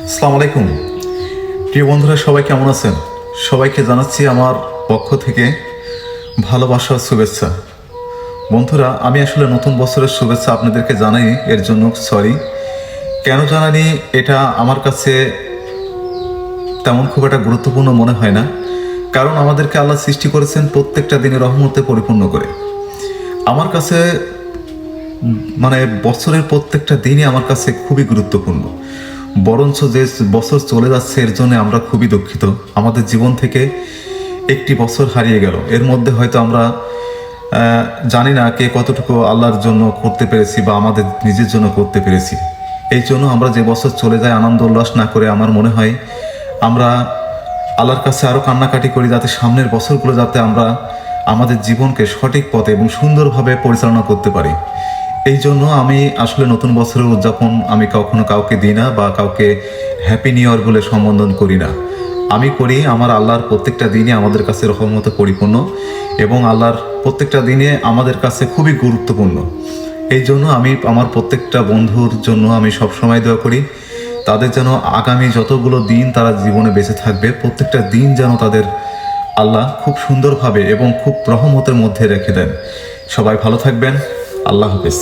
আসসালামু আলাইকুম প্রিয় বন্ধুরা, সবাই কেমন আছেন? সবাইকে জানাচ্ছি আমার পক্ষ থেকে ভালোবাসা ও শুভেচ্ছা। বন্ধুরা, আমি আসলে নতুন বছরের শুভেচ্ছা আপনাদেরকে জানাই, এর জন্য সরি। কেন জানানি এটা আমার কাছে তেমন খুব একটা গুরুত্বপূর্ণ মনে হয় না, কারণ আমাদেরকে আল্লাহ সৃষ্টি করেছেন প্রত্যেকটা দিনে রহমতে পরিপূর্ণ করে। আমার কাছে বছরের প্রত্যেকটা দিনই আমার কাছে খুবই গুরুত্বপূর্ণ। বরঞ্চ যে বছর চলে যাচ্ছে এর জন্য আমরা খুবই দুঃখিত। আমাদের জীবন থেকে একটি বছর হারিয়ে গেল। এর মধ্যে হয়তো আমরা জানি না কে কতটুকু আল্লাহর জন্য করতে পেরেছি বা আমাদের নিজের জন্য করতে পেরেছি। এই জন্য আমরা যে বছর চলে যায় আনন্দ উল্লাস না করে আমার মনে হয় আমরা আল্লাহর কাছে আরও কান্নাকাটি করি, যাতে সামনের বছরগুলো যাতে আমরা আমাদের জীবনকে সঠিক পথে এবং সুন্দরভাবে পরিচালনা করতে পারি। এই জন্য আমি আসলে নতুন বছরের উদযাপন আমি কখনো কাউকে দিই না বা কাউকে হ্যাপি নিউ ইয়ার বলে সম্বোধন করি না। আমি করি আমার আল্লাহর প্রত্যেকটা দিনই আমাদের কাছে রহমতে পরিপূর্ণ এবং আল্লাহর প্রত্যেকটা দিনে আমাদের কাছে খুবই গুরুত্বপূর্ণ। এই জন্য আমি আমার প্রত্যেকটা বন্ধুর জন্য আমি সবসময় দোয়া করি তাদের যেন আগামী যতগুলো দিন তারা জীবনে বেঁচে থাকবে, প্রত্যেকটা দিন যেন তাদের আল্লাহ খুব সুন্দরভাবে এবং খুব রহমতের মধ্যে রেখে দেন। সবাই ভালো থাকবেন। আল্লাহ হাফেজ।